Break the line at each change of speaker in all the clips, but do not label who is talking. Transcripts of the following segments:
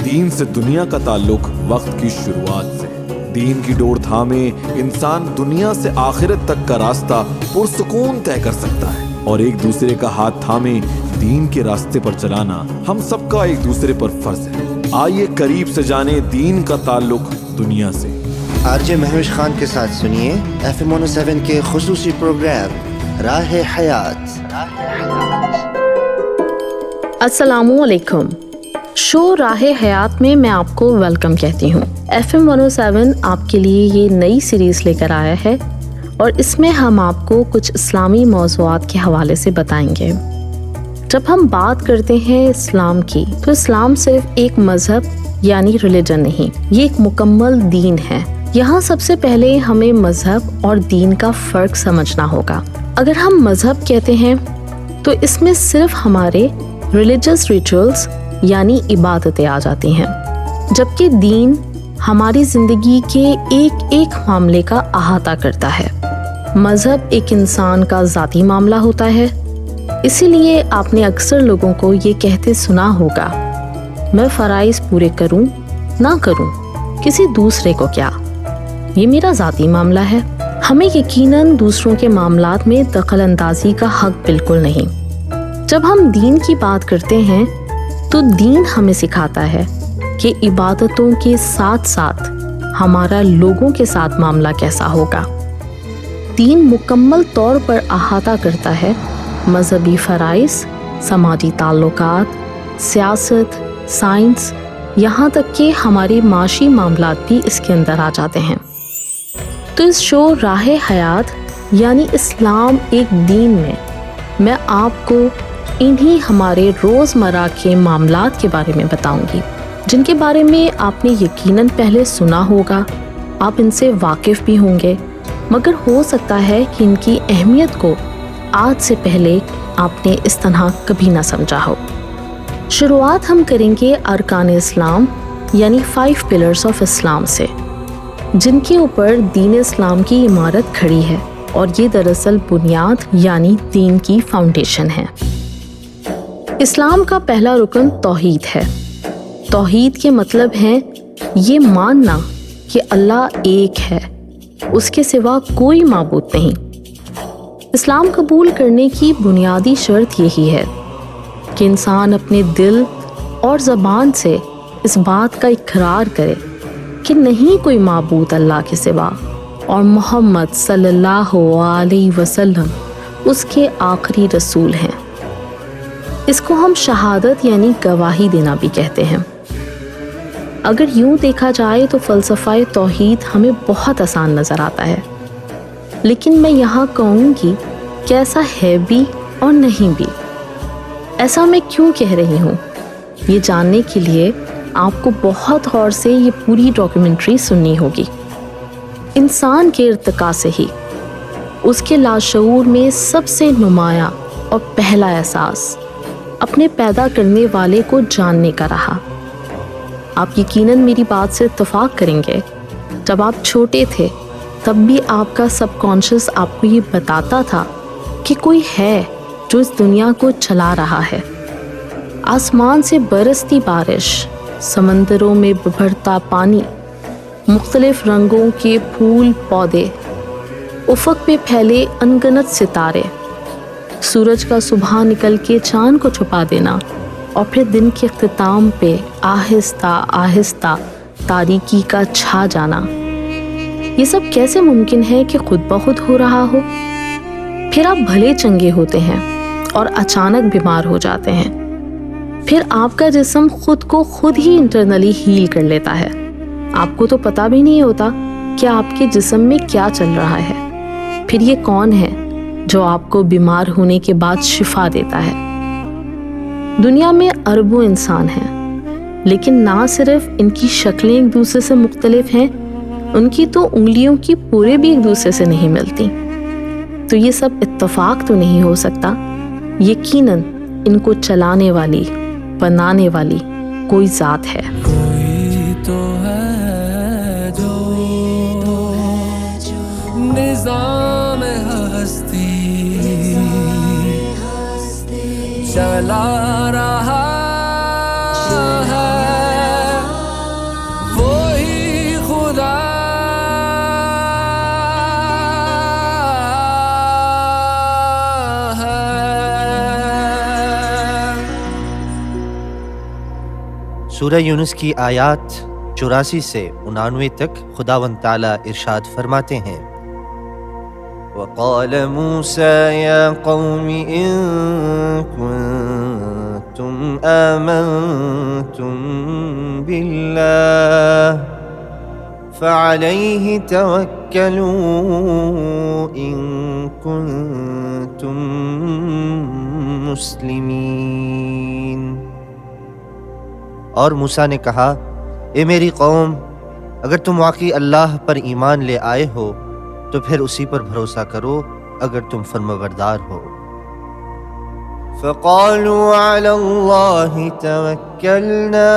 دین سے دنیا کا تعلق وقت کی شروعات سے۔ دین کی ڈور تھامے انسان دنیا سے آخرت تک کا راستہ پرسکون طے کر سکتا ہے، اور ایک دوسرے کا ہاتھ تھامے دین کے راستے پر چلانا ہم سب کا ایک دوسرے پر فرض ہے۔ آئیے قریب سے جانیں دین کا تعلق دنیا سے۔
RJ مہوش خان کے ساتھ سنیے FM 107 کے خصوصی پروگرام راہ حیات۔
السلام علیکم۔ شو راہ حیات میں میں آپ کو ویلکم کہتی ہوں۔ FM 107 آپ کے لیے یہ نئی سیریز لے کر آیا ہے، اور اس میں ہم آپ کو کچھ اسلامی موضوعات کے حوالے سے بتائیں گے۔ جب ہم بات کرتے ہیں اسلام کی، تو اسلام صرف ایک مذہب یعنی ریلیجن نہیں، یہ ایک مکمل دین ہے۔ یہاں سب سے پہلے ہمیں مذہب اور دین کا فرق سمجھنا ہوگا۔ اگر ہم مذہب کہتے ہیں تو اس میں صرف ہمارے ریلیجس ریچولز یعنی عبادتیں آ جاتی ہیں، جبکہ دین ہماری زندگی کے ایک ایک معاملے کا احاطہ کرتا ہے۔ مذہب ایک انسان کا ذاتی معاملہ ہوتا ہے، اسی لیے آپ نے اکثر لوگوں کو یہ کہتے سنا ہوگا، میں فرائض پورے کروں نہ کروں کسی دوسرے کو کیا، یہ میرا ذاتی معاملہ ہے۔ ہمیں یقیناً دوسروں کے معاملات میں دخل اندازی کا حق بالکل نہیں۔ جب ہم دین کی بات کرتے ہیں تو دین ہمیں سکھاتا ہے کہ عبادتوں کے ساتھ ساتھ ہمارا لوگوں کے ساتھ معاملہ کیسا ہوگا۔ دین مکمل طور پر احاطہ کرتا ہے مذہبی فرائض، سماجی تعلقات، سیاست، سائنس، یہاں تک کہ ہمارے معاشی معاملات بھی اس کے اندر آ جاتے ہیں۔ تو اس شو راہ حیات یعنی اسلام ایک دین میں آپ کو انہی ہمارے روزمرہ کے معاملات کے بارے میں بتاؤں گی، جن کے بارے میں آپ نے یقیناً پہلے سنا ہوگا، آپ ان سے واقف بھی ہوں گے، مگر ہو سکتا ہے کہ ان کی اہمیت کو آج سے پہلے آپ نے اس طرح کبھی نہ سمجھا ہو۔ شروعات ہم کریں گے ارکان اسلام یعنی 5 پلرز آف اسلام سے، جن کے اوپر دین اسلام کی عمارت کھڑی ہے، اور یہ دراصل بنیاد یعنی دین کی فاؤنڈیشن ہے۔ اسلام کا پہلا رکن توحید ہے۔ توحید کے مطلب ہے یہ ماننا کہ اللہ ایک ہے، اس کے سوا کوئی معبود نہیں۔ اسلام قبول کرنے کی بنیادی شرط یہی ہے کہ انسان اپنے دل اور زبان سے اس بات کا اقرار کرے کہ نہیں کوئی معبود اللہ کے سوا، اور محمد صلی اللہ علیہ وسلم اس کے آخری رسول ہیں۔ اس کو ہم شہادت یعنی گواہی دینا بھی کہتے ہیں۔ اگر یوں دیکھا جائے تو فلسفہ توحید ہمیں بہت آسان نظر آتا ہے، لیکن میں یہاں کہوں گی کہ ایسا ہے بھی اور نہیں بھی۔ ایسا میں کیوں کہہ رہی ہوں، یہ جاننے کے لیے آپ کو بہت غور سے یہ پوری ڈاکیومنٹری سننی ہوگی۔ انسان کے ارتقاء سے ہی اس کے لاشعور میں سب سے نمایاں اور پہلا احساس اپنے پیدا کرنے والے کو جاننے کا رہا۔ آپ یقیناً میری بات سے اتفاق کریں گے، جب آپ چھوٹے تھے تب بھی آپ کا سب کانشیس آپ کو یہ بتاتا تھا کہ کوئی ہے جو اس دنیا کو چلا رہا ہے۔ آسمان سے برستی بارش، سمندروں میں بڑھتا پانی، مختلف رنگوں کے پھول پودے، افق پہ پھیلے انگنت ستارے، سورج کا صبح نکل کے چاند کو چھپا دینا، اور پھر دن کے اختتام پہ آہستہ آہستہ تاریکی کا چھا جانا، یہ سب کیسے ممکن ہے کہ خود بخود ہو رہا ہو؟ پھر آپ بھلے چنگے ہوتے ہیں اور اچانک بیمار ہو جاتے ہیں، پھر آپ کا جسم خود کو خود ہی انٹرنلی ہیل کر لیتا ہے، آپ کو تو پتہ بھی نہیں ہوتا کہ آپ کے جسم میں کیا چل رہا ہے۔ پھر یہ کون ہے جو آپ کو بیمار ہونے کے بعد شفا دیتا ہے؟ دنیا میں اربوں انسان ہیں، لیکن نہ صرف ان کی شکلیں ایک دوسرے سے مختلف ہیں، ان کی تو انگلیوں کی پورے بھی ایک دوسرے سے نہیں ملتی۔ تو یہ سب اتفاق تو نہیں ہو سکتا، یقیناً ان کو چلانے والی، بنانے والی کوئی ذات ہے۔
کوئی تو ہے جو نظام ہستی چلا رہا ہے،
سورہ یونس کی آیات 84 سے 99 تک خداوند تعالیٰ ارشاد فرماتے ہیں وَقَالَ مُوسَى يَا قَوْمِ إِن كُنتُمْ آمَنتُم بِاللَّهِ فَعَلَيْهِ تَوَكَّلُوا إِن كُنتُم مُسْلِمِينَ۔ اور موسیٰ نے کہا اے میری قوم، اگر تم واقعی اللہ پر ایمان لے آئے ہو تو پھر اسی پر بھروسہ کرو اگر تم فرمانبردار ہو۔ فَقَالُوا عَلَى اللَّهِ تَوَكَّلْنَا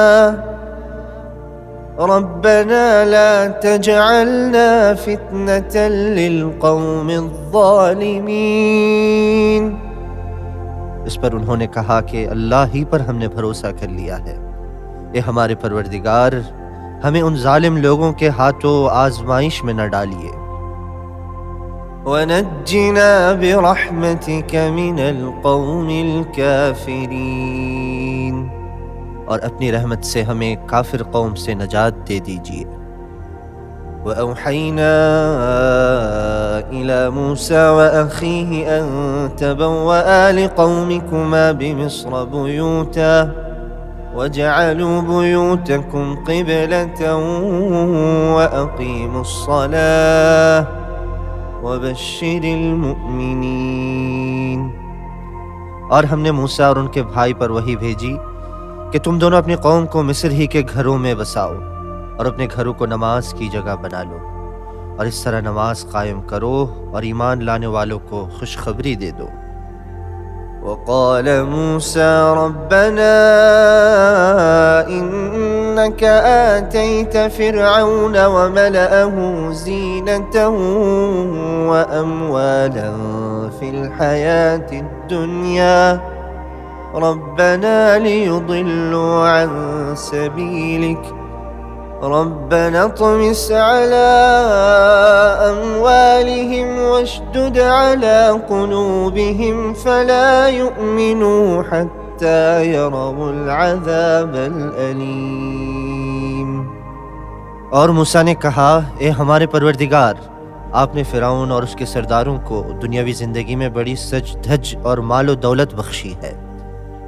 رَبَّنَا لَا تَجْعَلْنَا فِتْنَةً لِلْقَوْمِ الظَّالِمِينَ۔ اس پر انہوں نے کہا کہ اللہ ہی پر ہم نے بھروسہ کر لیا ہے، اے ہمارے پروردگار ہمیں ان ظالم لوگوں کے ہاتھوں آزمائش میں نہ ڈالیے۔ وَنَجِّنَا بِرَحْمَتِكَ مِنَ الْقَوْمِ الْكَافِرِينَ، اور اپنی رحمت سے ہمیں کافر قوم سے نجات دے دیجیے۔ وَأَوْحَيْنَا إِلَى مُوسَى وَأَخِيهِ أَن تَبَوَّآ لِقَوْمِكُمَا بِمِصْرَ بُيُوتًا وَاجْعَلُوا بُيُوتَكُمْ قِبْلَةً وَأَقِيمُوا الصَّلَاةَ وَبَشِّرِ الْمُؤْمِنِينَ۔ اور ہم نے موسیٰ اور ان کے بھائی پر وحی بھیجی کہ تم دونوں اپنی قوم کو مصر ہی کے گھروں میں بساؤ اور اپنے گھروں کو نماز کی جگہ بنا لو، اور اس طرح نماز قائم کرو اور ایمان لانے والوں کو خوشخبری دے دو۔ وقال موسى ربنا إنك آتيت فرعون وملأه زينة وأموالا في الحياة الدنيا ربنا ليضلوا عن سبيلك ربنا اطمس على أموالهم واشدد على قلوبهم فلا يؤمنوا حتى يروا العذاب الأليم۔ اور موسیٰ نے کہا اے ہمارے پروردگار، آپ نے فرعون اور اس کے سرداروں کو دنیاوی زندگی میں بڑی سج دھج اور مال و دولت بخشی ہے،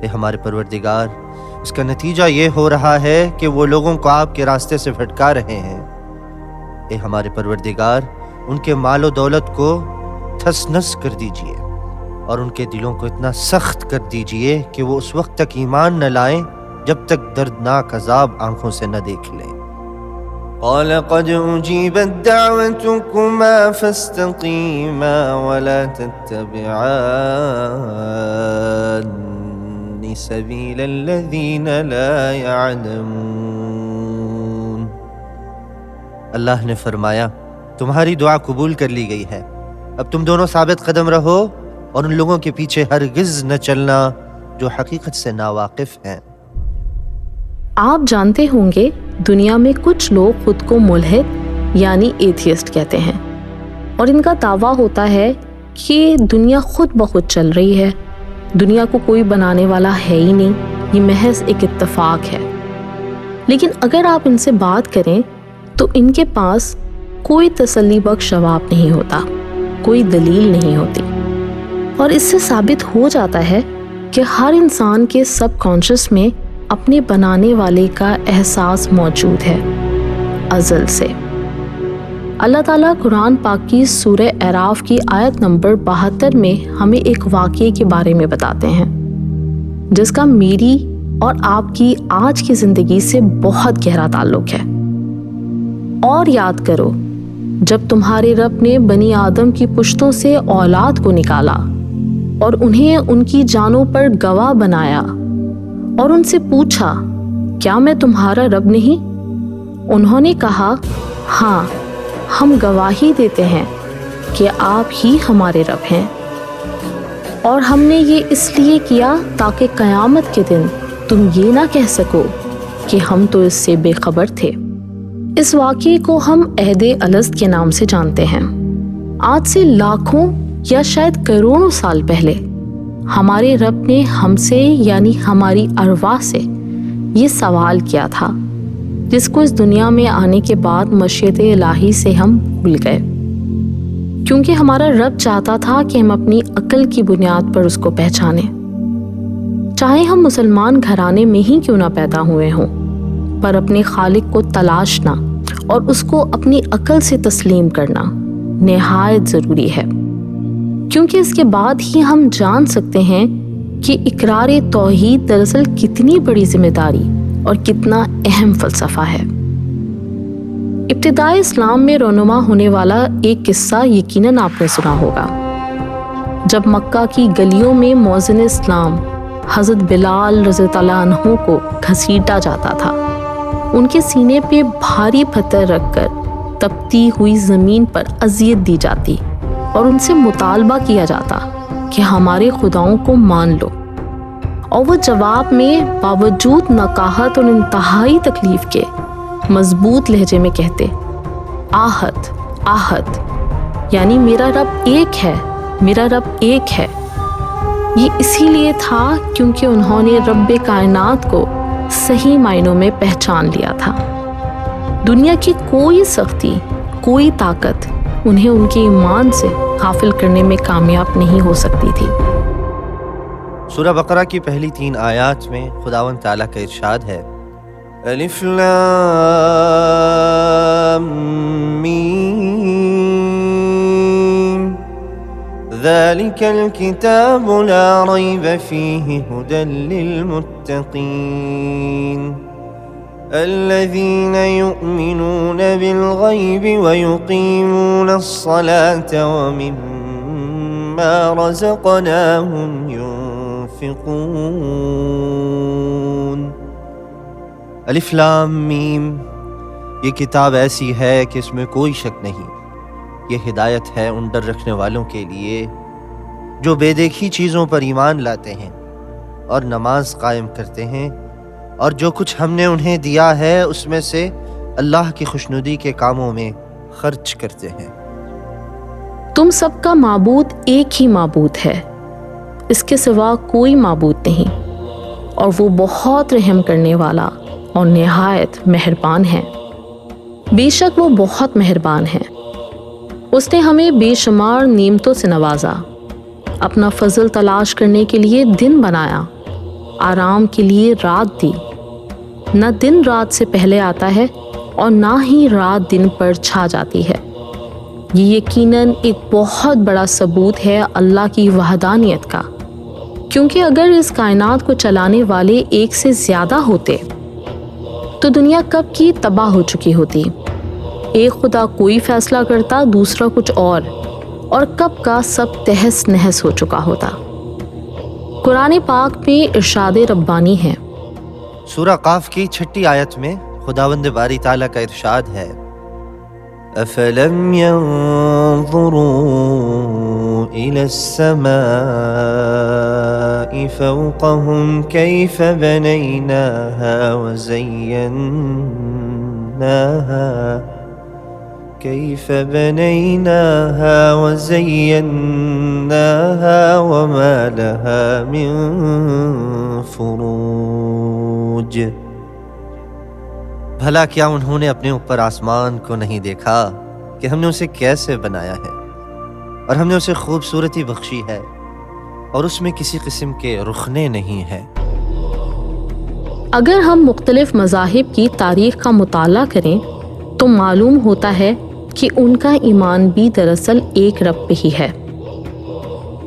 اے ہمارے پروردگار اس کا نتیجہ یہ ہو رہا ہے کہ وہ لوگوں کو آپ کے راستے سے بھٹکا رہے ہیں۔ اے ہمارے پروردگار ان کے مال و دولت کو تھس نس کر دیجئے اور ان کے دلوں کو اتنا سخت کر دیجئے کہ وہ اس وقت تک ایمان نہ لائیں جب تک دردناک عذاب آنکھوں سے نہ دیکھ لیں۔ قال قد أجيبت دعوتكما فاستقيما ولا تتبعان سبيل الذين لا يعلمون۔ اللہ نے فرمایا تمہاری دعا قبول کر لی گئی ہے، اب تم دونوں ثابت قدم رہو اور ان لوگوں کے پیچھے ہرگز نہ چلنا جو حقیقت سے ناواقف ہیں۔
آپ جانتے ہوں گے دنیا میں کچھ لوگ خود کو ملحد یعنی ایتھیسٹ کہتے ہیں، اور ان کا دعویٰ ہوتا ہے کہ دنیا خود بخود چل رہی ہے، دنیا کو کوئی بنانے والا ہے ہی نہیں، یہ محض ایک اتفاق ہے۔ لیکن اگر آپ ان سے بات کریں تو ان کے پاس کوئی تسلی بخش جواب نہیں ہوتا، کوئی دلیل نہیں ہوتی، اور اس سے ثابت ہو جاتا ہے کہ ہر انسان کے سب کانشس میں اپنے بنانے والے کا احساس موجود ہے ازل سے۔ اللہ تعالیٰ قرآن پاک کی سورہ اعراف کی آیت نمبر 72 میں ہمیں ایک واقعے کے بارے میں بتاتے ہیں جس کا میری اور آپ کی آج کی زندگی سے بہت گہرا تعلق ہے۔ اور یاد کرو جب تمہارے رب نے بنی آدم کی پشتوں سے اولاد کو نکالا اور انہیں ان کی جانوں پر گواہ بنایا اور ان سے پوچھا کیا میں تمہارا رب نہیں؟ انہوں نے کہا ہاں، ہم گواہی دیتے ہیں کہ آپ ہی ہمارے رب ہیں، اور ہم نے یہ اس لیے کیا تاکہ قیامت کے دن تم یہ نہ کہہ سکو کہ ہم تو اس سے بے خبر تھے۔ اس واقعے کو ہم عہد الست کے نام سے جانتے ہیں۔ آج سے لاکھوں یا شاید کروڑوں سال پہلے ہمارے رب نے ہم سے یعنی ہماری ارواح سے یہ سوال کیا تھا جس کو اس دنیا میں آنے کے بعد مشیت الہی سے ہم بھول گئے، کیونکہ ہمارا رب چاہتا تھا کہ ہم اپنی عقل کی بنیاد پر اس کو پہچانیں، چاہے ہم مسلمان گھرانے میں ہی کیوں نہ پیدا ہوئے ہوں، پر اپنے خالق کو تلاشنا اور اس کو اپنی عقل سے تسلیم کرنا نہایت ضروری ہے، کیونکہ اس کے بعد ہی ہم جان سکتے ہیں کہ اقرار توحید دراصل کتنی بڑی ذمہ داری اور کتنا اہم فلسفہ ہے۔ ابتدائی اسلام میں رونما ہونے والا ایک قصہ یقیناً آپ نے سنا ہوگا، جب مکہ کی گلیوں میں مؤذن اسلام حضرت بلال رضی اللہ عنہ کو گھسیٹا جاتا تھا، ان کے سینے پہ بھاری پتھر رکھ کر تپتی ہوئی زمین پر اذیت دی جاتی اور ان سے مطالبہ کیا جاتا کہ ہمارے خداؤں کو مان لو، اور وہ جواب میں باوجود نقاہت اور انتہائی تکلیف کے مضبوط لہجے میں کہتے آہت آہت، یعنی میرا رب ایک ہے، میرا رب ایک ہے۔ یہ اسی لیے تھا کیونکہ انہوں نے رب کائنات کو صحیح معنوں میں پہچان لیا تھا۔ دنیا کی کوئی سختی، کوئی طاقت انہیں ان کے ایمان سے غافل کرنے میں کامیاب نہیں ہو سکتی تھی۔
سورہ بقرہ کی پہلی 3 آیات میں خداوند تعالیٰ کا ارشاد ہے، الف لام میم ذلك الكتاب لا ريب فيه هدى للمتقين الذين يؤمنون بالغيب ويقيمون الصلاة ومما رزقناهم ينفقون۔ الف لام میم، یہ کتاب ایسی ہے کہ اس میں کوئی شک نہیں، یہ ہدایت ہے ان ڈر رکھنے والوں کے لیے جو بے دیکھی چیزوں پر ایمان لاتے ہیں اور نماز قائم کرتے ہیں، اور جو کچھ ہم نے انہیں دیا ہے اس میں سے اللہ کی خوشنودی کے کاموں میں خرچ کرتے ہیں۔
تم سب کا معبود ایک ہی معبود ہے، اس کے سوا کوئی معبود نہیں، اور وہ بہت رحم کرنے والا اور نہایت مہربان ہے۔ بے شک وہ بہت مہربان ہے، اس نے ہمیں بے شمار نعمتوں سے نوازا، اپنا فضل تلاش کرنے کے لیے دن بنایا، آرام کے لیے رات دی، نہ دن رات سے پہلے آتا ہے اور نہ ہی رات دن پر چھا جاتی ہے۔ یہ یقیناً ایک بہت بڑا ثبوت ہے اللہ کی وحدانیت کا، کیونکہ اگر اس کائنات کو چلانے والے ایک سے زیادہ ہوتے تو دنیا کب کی تباہ ہو چکی ہوتی۔ ایک خدا کوئی فیصلہ کرتا، دوسرا کچھ اور کب کا سب تہس نہس ہو چکا ہوتا۔ قرآن پاک میں ارشاد ربانی ہے۔
سورہ قاف کی 6 آیت میں خداوند باری تعالیٰ کا ارشاد ہے، افلم ينظروا الى السماء فوقهم كيف بنيناها وزيناها وما لها من فروج۔ بھلا کیا انہوں نے اپنے اوپر آسمان کو نہیں دیکھا کہ ہم نے اسے کیسے بنایا ہے، اور ہم نے اسے خوبصورتی بخشی ہے، اور اس میں کسی قسم کے رخنے نہیں ہیں۔
اگر ہم مختلف مذاہب کی تاریخ کا مطالعہ کریں تو معلوم ہوتا ہے کہ ان کا ایمان بھی دراصل ایک رب پہ ہی ہے۔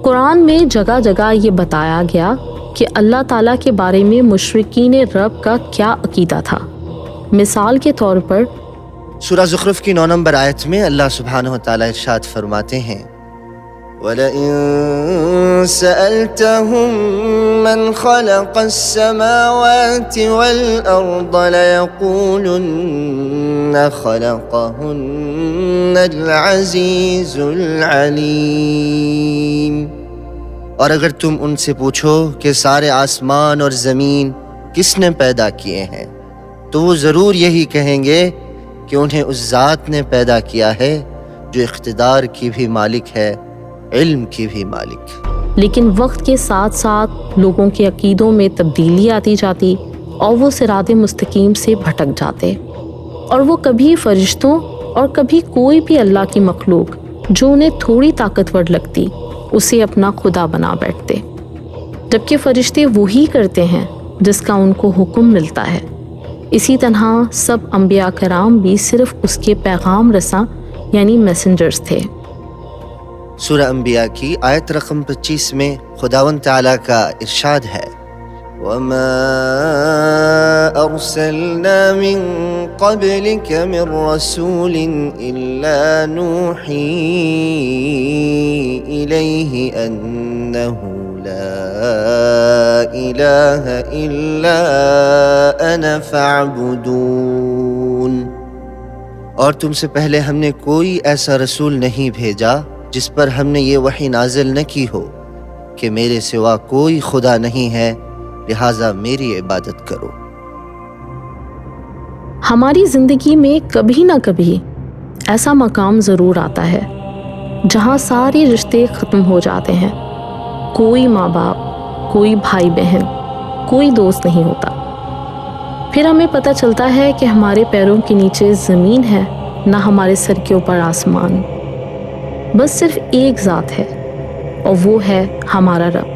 قرآن میں جگہ جگہ یہ بتایا گیا کہ اللہ تعالیٰ کے بارے میں مشرکین رب کا کیا عقیدہ تھا۔ مثال کے طور پر
سورہ زخرف کی 9 نمبر آیت میں اللہ سبحانہ وتعالی ارشاد فرماتے ہیں، وَلَئِن سَأَلْتَهُم مَّنْ خَلَقَ السَّمَاوَاتِ وَالْأَرْضَ لَيَقُولُنَّ خَلَقَهُنَّ الْعَزِيزُ الْعَلِيمُ۔ اور اگر تم ان سے پوچھو کہ سارے آسمان اور زمین کس نے پیدا کیے ہیں، تو وہ ضرور یہی کہیں گے کہ انہیں اس ذات نے پیدا کیا ہے جو اقتدار کی بھی مالک ہے، علم کی بھی مالک۔
لیکن وقت کے ساتھ ساتھ لوگوں کے عقیدوں میں تبدیلی آتی جاتی اور وہ صراط مستقیم سے بھٹک جاتے، اور وہ کبھی فرشتوں اور کبھی کوئی بھی اللہ کی مخلوق جو انہیں تھوڑی طاقتور لگتی اسے اپنا خدا بنا بیٹھتے، جبکہ فرشتے وہی کرتے ہیں جس کا ان کو حکم ملتا ہے۔ اسی طرح سب انبیاء کرام بھی صرف اس کے پیغام رساں یعنی میسنجرز تھے۔
سورہ انبیاء کی آیت رقم 25 میں خداوند تعالیٰ کا ارشاد ہے، وَمَا أَرْسَلْنَا مِن قَبْلِكَ مِن رَّسُولٍ إِلَّا نُوحِي إِلَيْهِ أَنَّهُ لَا إِلَٰهَ إِلَّا أَنَا فَاعْبُدُونِ۔ اور تم سے پہلے ہم نے کوئی ایسا رسول نہیں بھیجا جس پر ہم نے یہ وحی نازل نہ کی ہو کہ میرے سوا کوئی خدا نہیں ہے، لہٰذا میری عبادت کرو۔
ہماری زندگی میں کبھی نہ کبھی ایسا مقام ضرور آتا ہے جہاں سارے رشتے ختم ہو جاتے ہیں، کوئی ماں باپ، کوئی بھائی بہن، کوئی دوست نہیں ہوتا۔ پھر ہمیں پتہ چلتا ہے کہ ہمارے پیروں کے نیچے زمین ہے، نہ ہمارے سر کے اوپر آسمان، بس صرف ایک ذات ہے اور وہ ہے ہمارا رب۔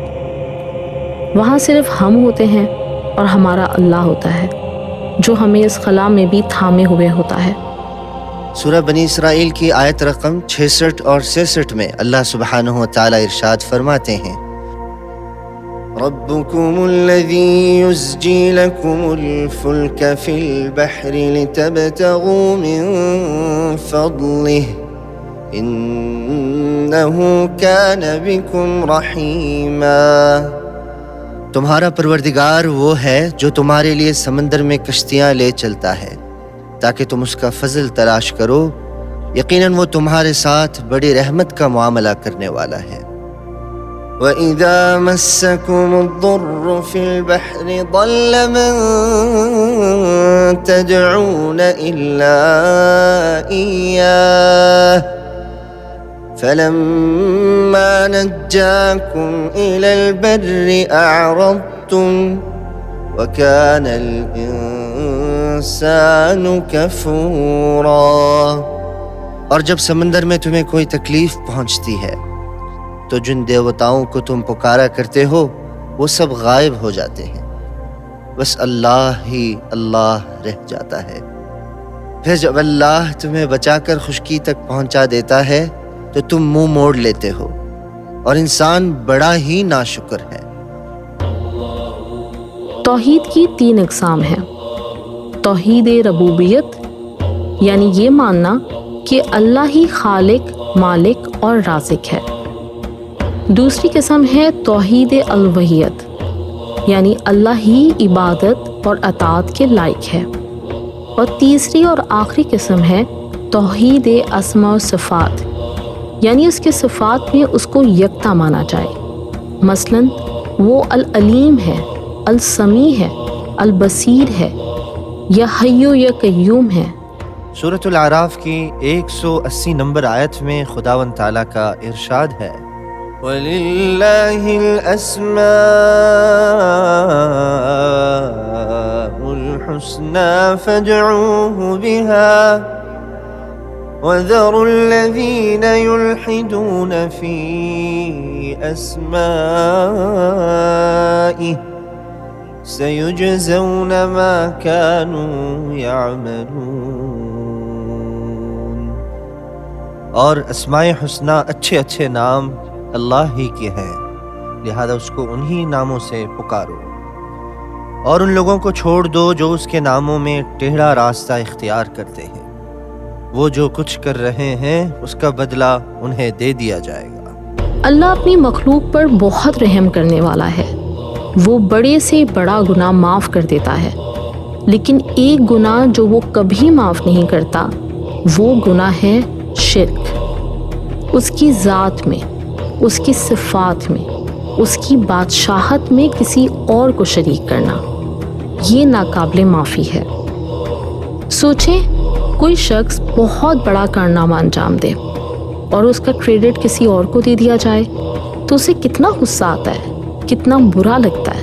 وہاں صرف ہم ہوتے ہیں اور ہمارا اللہ ہوتا ہے جو ہمیں اس خلا میں بھی تھامے ہوئے ہوتا ہے۔
سورہ بنی اسرائیل کی آیت رقم 66 اور 66 میں اللہ سبحانہ و تعالیٰ ارشاد فرماتے ہیں، ربكم الذي يزجي لكم الفلك في البحر لتبتغوا من فضله إنه كان بكم رحيما۔ تمہارا پروردگار وہ ہے جو تمہارے لیے سمندر میں کشتیاں لے چلتا ہے تاکہ تم اس کا فضل تلاش کرو، یقیناً وہ تمہارے ساتھ بڑی رحمت کا معاملہ کرنے والا ہے۔ وَإِذَا مَسَّكُمُ الضُّرُّ فِي الْبَحْرِ ضَلَّ مَن تَدْعُونَ إِلَّا إِيَّاهُ فَلَمَّا نَجَّاكُمْ إِلَى الْبَرِّ أَعْرَضْتُمْ وَكَانَ الْإِنسَانُ كَفُورًا۔ اور جب سمندر میں تمہیں کوئی تکلیف پہنچتی ہے تو جن دیوتاؤں کو تم پکارا کرتے ہو وہ سب غائب ہو جاتے ہیں، بس اللہ ہی اللہ رہ جاتا ہے۔ پھر جب اللہ تمہیں بچا کر خشکی تک پہنچا دیتا ہے تو تم منہ موڑ لیتے ہو، اور انسان بڑا ہی ناشکر ہے۔
توحید کی 3 اقسام ہیں۔ توحید ربوبیت یعنی یہ ماننا کہ اللہ ہی خالق، مالک اور رازق ہے۔ دوسری قسم ہے توحید الوہیت یعنی اللہ ہی عبادت اور اطاعت کے لائق ہے۔ اور تیسری اور آخری قسم ہے توحید اسماء و صفات یعنی اس کے صفات میں اس کو یکتا مانا جائے، مثلاً وہ العلیم ہے، السمیع ہے، البصیر ہے، یا حی یا قیوم ہے۔
سورۃ الاعراف کی 180 نمبر آیت میں خداوند تعالیٰ کا ارشاد ہے، وَلِلَّهِ الْأَسْمَاءُ الْحُسْنَى فَادْعُوهُ بِهَا وَذَرُوا الَّذِينَ يُلْحِدُونَ فِي أَسْمَائِهِ سَيُجْزَوْنَ مَا كَانُوا يَعْمَلُونَ۔ اور اسماء حسنہ اچھے اچھے نام اللہ ہی کے ہیں، لہذا اس کو انہی ناموں سے پکارو، اور ان لوگوں کو چھوڑ دو جو اس کے ناموں میں ٹیڑھا راستہ اختیار کرتے ہیں، وہ جو کچھ کر رہے ہیں اس کا بدلہ انہیں دے دیا جائے گا۔
اللہ اپنی مخلوق پر بہت رحم کرنے والا ہے، وہ بڑے سے بڑا گناہ معاف کر دیتا ہے، لیکن ایک گناہ جو وہ کبھی معاف نہیں کرتا وہ گناہ ہے شرک، اس کی ذات میں، اس کی صفات میں، اس کی بادشاہت میں کسی اور کو شریک کرنا، یہ ناقابل معافی ہے۔ سوچیں کوئی شخص بہت بڑا کارنامہ انجام دے اور اس کا کریڈٹ کسی اور کو دے دیا جائے تو اسے کتنا غصہ آتا ہے، کتنا برا لگتا ہے۔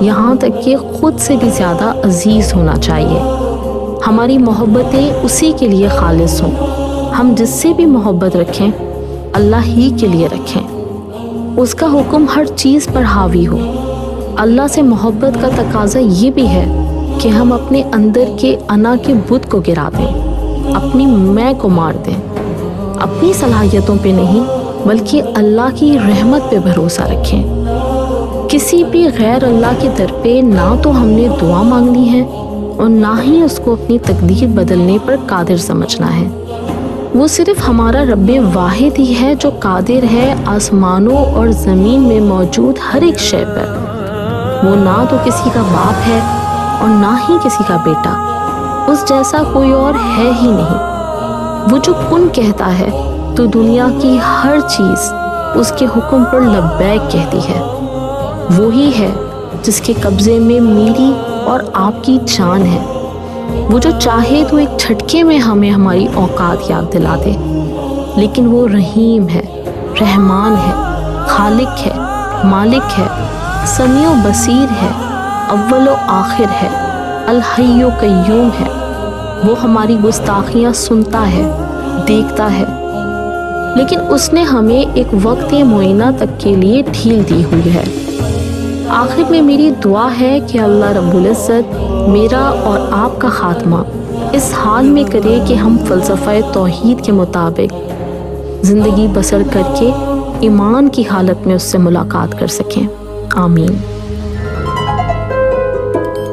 یہاں تک کہ خود سے بھی زیادہ عزیز ہونا چاہیے۔ ہماری محبتیں اسی کے لیے خالص ہوں۔ ہم جس سے بھی محبت رکھیں اللہ ہی کے لیے رکھیں، اس کا حکم ہر چیز پر حاوی ہو۔ اللہ سے محبت کا تقاضا یہ بھی ہے کہ ہم اپنے اندر کے انا کے بت کو گرا دیں، اپنی میں کو مار دیں، اپنی صلاحیتوں پہ نہیں بلکہ اللہ کی رحمت پہ بھروسہ رکھیں۔ کسی بھی غیر اللہ کے در پہ نہ تو ہم نے دعا مانگنی ہے اور نہ ہی اس کو اپنی تقدیر بدلنے پر قادر سمجھنا ہے۔ وہ صرف ہمارا رب واحد ہی ہے جو قادر ہے آسمانوں اور زمین میں موجود ہر ایک شے پر۔ وہ نہ تو کسی کا باپ ہے اور نہ ہی کسی کا بیٹا، اس جیسا کوئی اور ہے ہی نہیں۔ وہ جو کن کہتا ہے تو دنیا کی ہر چیز اس کے حکم پر لبیک کہتی ہے۔ وہی ہے جس کے قبضے میں میری اور آپ کی جان ہے۔ وہ جو چاہے تو ایک جھٹکے میں ہمیں ہماری اوقات یاد دلا دے، لیکن وہ رحیم ہے، رحمان ہے، خالق ہے، مالک ہے، سمیع و بصیر ہے، اول و آخر ہے، الحی و قیوم ہے۔ وہ ہماری گستاخیاں سنتا ہے، دیکھتا ہے، لیکن اس نے ہمیں ایک وقت معینہ تک کے لیے ڈھیل دی ہوئی ہے۔ آخر میں میری دعا ہے کہ اللہ رب العزت میرا اور آپ کا خاتمہ اس حال میں کرے کہ ہم فلسفہ توحید کے مطابق زندگی بسر کر کے ایمان کی حالت میں اس سے ملاقات کر سکیں، آمین۔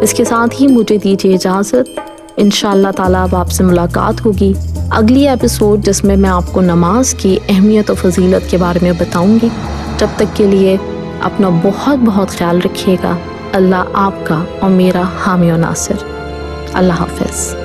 اس کے ساتھ ہی مجھے دیجیے اجازت، انشاءاللہ تعالیٰ اب آپ سے ملاقات ہوگی اگلی ایپیسوڈ، جس میں آپ کو نماز کی اہمیت و فضیلت کے بارے میں بتاؤں گی۔ جب تک کے لیے اپنا بہت بہت خیال رکھیے گا۔ اللہ آپ کا اور میرا حامی و ناصر۔ اللہ حافظ۔